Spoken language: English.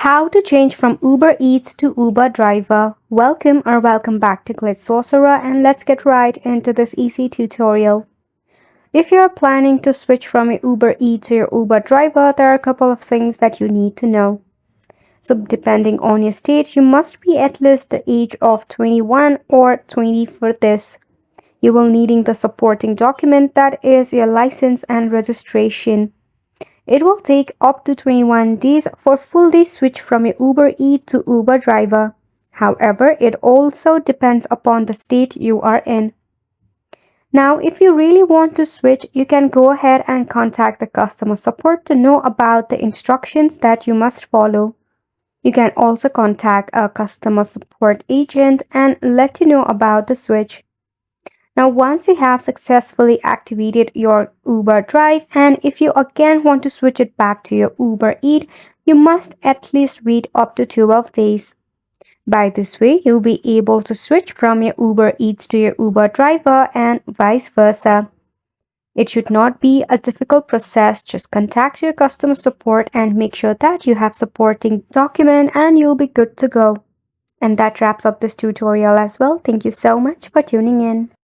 How to change from Uber Eats to Uber driver. Welcome back to Glitch Sorcerer, and let's get right into this easy tutorial. If you're planning to switch from your Uber Eats to your Uber driver, there are a couple of things that you need to know. So depending on your state, you must be at least the age of 21 or 20 for this. You will needing the supporting document, that is your license and registration. It will take up to 21 days for full day switch from your Uber Eats to Uber driver. However, it also depends upon the state you are in. Now, if you really want to switch, you can go ahead and contact the customer support to know about the instructions that you must follow. You can also contact a customer support agent and let you know about the switch. Now, once you have successfully activated your Uber Drive, and if you again want to switch it back to your Uber Eat, you must at least wait up to 12 days. By this way, you'll be able to switch from your Uber Eats to your Uber driver and vice versa. It should not be a difficult process. Just contact your customer support and make sure that you have supporting document and you'll be good to go. And that wraps up this tutorial as well. Thank you so much for tuning in.